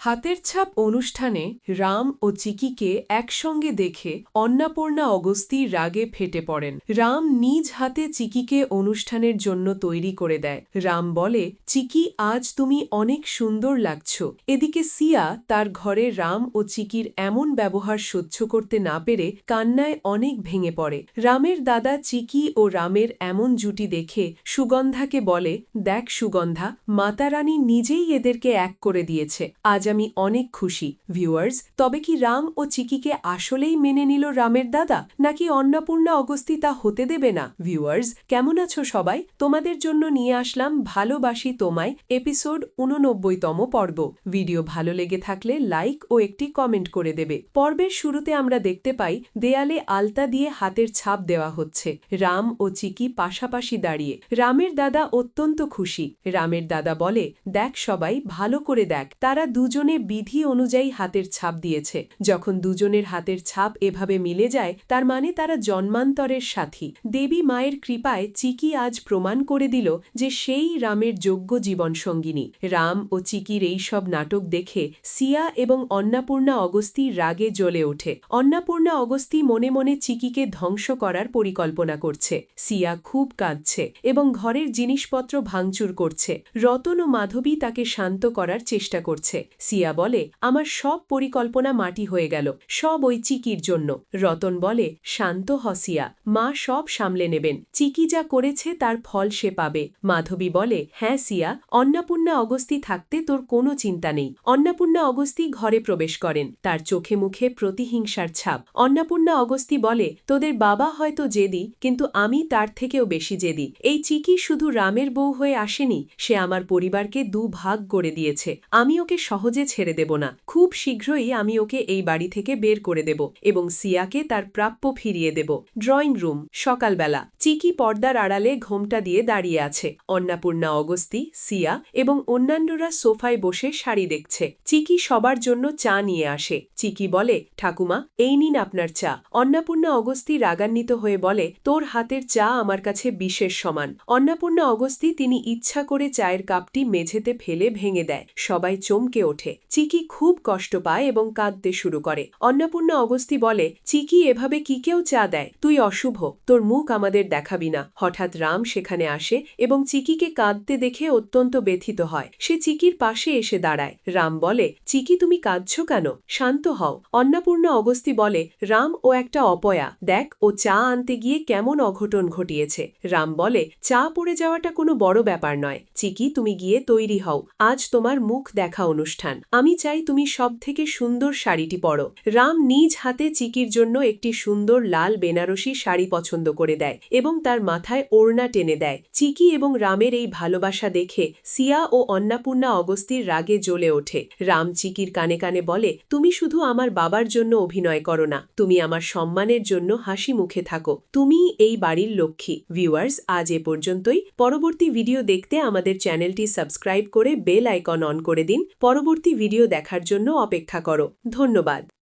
হাতের ছাপ অনুষ্ঠানে রাম ও চিকিকে একসঙ্গে দেখে অন্নপূর্ণা অগস্ত্যি রাগে ফেটে পড়েন। রাম নিজ হাতে চিকিকে অনুষ্ঠানের জন্য তৈরি করে দেয়। রাম বলে, চিকি, আজ তুমি অনেক সুন্দর লাগছ। এদিকে সিয়া তার ঘরে রাম ও চিকির এমন ব্যবহার সহ্য করতে না পেরে কান্নায় অনেক ভেঙে পড়ে। রামের দাদা চিকি ও রামের এমন জুটি দেখে সুগন্ধাকে বলে, দেখ সুগন্ধা, মাতারানী নিজেই এদেরকে এক করে দিয়েছে। আজ আমি অনেক খুশি। ভিউয়ার্স, তবে কি রাম ও চিকিকে আসলেই মেনে নিল রামের দাদা, নাকি অন্নপূর্ণা অগস্ত্যি তা হতে দেবে না? ভিউয়ার্স, কেমন আছো সবাই? তোমাদের জন্য নিয়ে আসলাম ভালোবাসি তোমায় এপিসোড 89তম পর্ব। ভিডিও ভালো লেগে থাকলে লাইক ও একটি কমেন্ট করে দেবে। পর্বের শুরুতে আমরা দেখতে পাই দেয়ালে আলতা দিয়ে হাতের ছাপ দেওয়া হচ্ছে। রাম ও চিকি পাশাপাশি দাঁড়িয়ে। রামের দাদা অত্যন্ত খুশি। রামের দাদা বলে, দেখ সবাই, ভালো করে দেখ, তারা দুজনে বিধি অনুযায়ী হাতের ছাপ দিয়েছে। যখন দুজনের হাতের ছাপ এভাবে মিলে যায়, তার মানে তারা জন্মান্তরের সাথী। দেবী মায়ের কৃপায় চিকি আজ প্রমাণ করে দিল যে সেই রামের যোগ্য জীবনসঙ্গিনী। রাম ও চিকির এই সব নাটক দেখে সিয়া এবং অন্নপূর্ণা অগস্ত্যি রাগে জ্বলে ওঠে। অন্নপূর্ণা অগস্ত্যি মনে মনে চিকিকে ধ্বংস করার পরিকল্পনা করছে। সিয়া খুব কাঁদছে এবং ঘরের জিনিসপত্র ভাঙচুর করছে। রতন ও মাধবী তাকে শান্ত করার চেষ্টা করছে। সিয়া বলে, আমার সব পরিকল্পনা মাটি হয়ে গেল, সব ওই চিকির জন্য। রতন বলে, শান্ত হ সিয়া, মা সব সামলে নেবেন। চিকি যা করেছে তার ফল সে পাবে। মাধবী বলে, হ্যাঁ সিয়া, অন্নপূর্ণা অগস্ত্যি থাকতে তোর কোনো চিন্তা নেই। অন্নপূর্ণা অগস্ত্যি ঘরে প্রবেশ করেন। তার চোখে মুখে প্রতিহিংসার ছাপ। অন্নপূর্ণা অগস্ত্যি বলে, তোদের বাবা হয়তো জেদি, কিন্তু আমি তার থেকেও বেশি জেদি। এই চিকি শুধু রামের বউ হয়ে আসেনি, সে আমার পরিবারকে দুভাগ করে দিয়েছে। আমি ওকে সহজে ছেড়ে দেব না। খুব শীঘ্রই আমি ওকে এই বাড়ি থেকে বের করে দেব এবং সিয়াকে তার প্রাপ্য ফিরিয়ে দেব। ড্রয়িং রুম, সকালবেলা। চিকি পর্দার আড়ালে ঘোমটা দিয়ে দাঁড়িয়ে আছে। অন্নপূর্ণা অগস্ত্যি, সিয়া এবং অন্যান্যরা সোফায় বসে শাড়ি দেখছে। চিকি সবার জন্য চা নিয়ে আসে। চিকি বলে, ঠাকুমা, এই নিন আপনার চা। অন্নপূর্ণা অগস্ত্যি রাগান্বিত হয়ে বলে, তোর হাতের চা আমার কাছে বিষের সমান। অন্নপূর্ণা অগস্ত্যি তিনি ইচ্ছা করে চায়ের কাপটি মেঝেতে ফেলে ভেঙে দেয়। সবাই চমকে ওঠে। চিকি খুব কষ্ট পায় এবং কাঁদতে শুরু করে। অন্নপূর্ণা অগস্ত্যি বলে, চিকি, এভাবে কি কেউ চা দেয়? তুই অশুভ, তোর মুখ আমাদের দেখাবি না। হঠাৎ রাম সেখানে আসে এবং চিকিকে কাঁদতে দেখে অত্যন্ত ব্যথিত হয়। সে চিকির পাশে এসে দাঁড়ায়। রাম বলে, চিকি, তুমি কাঁদছ কেন? শান্ত হও। অন্নপূর্ণা অগস্ত্যি বলে, রাম ও একটা অপয়া, দেখ ও চা আনতে গিয়ে কেমন অঘটন ঘটিয়েছে। রাম বলে, চা পড়ে যাওয়াটা কোনো বড় ব্যাপার নয়। চিকি, তুমি গিয়ে তৈরি হও, আজ তোমার মুখ দেখা অনুষ্ঠান। আমি চাই তুমি সব থেকে সুন্দর শাড়িটি পরো। রাম নিজ হাতে চিকির জন্য একটি সুন্দর লাল বেনারসি শাড়ি পছন্দ করে দেয় এবং তার মাথায় ওড়না টেনে দেয়। চিকি এবং রামের এই ভালোবাসা দেখে সিয়া ও অন্নপূর্ণা অগস্ত্যির রাগে জ্বলে ওঠে। রাম চিকির কানে কানে বলে, তুমি শুধু আমার বাবার জন্য অভিনয় করো না, তুমি আমার সম্মানের জন্য হাসি মুখে থাকো। তুমি এই বাড়ির লক্ষ্মী। ভিউয়ার্স, আজ এ পর্যন্তই। পরবর্তী ভিডিও দেখতে আমাদের চ্যানেলটি সাবস্ক্রাইব করে বেল আইকন অন করে দিন। পরবর্তী ভিডিও দেখার জন্য অপেক্ষা করো। ধন্যবাদ।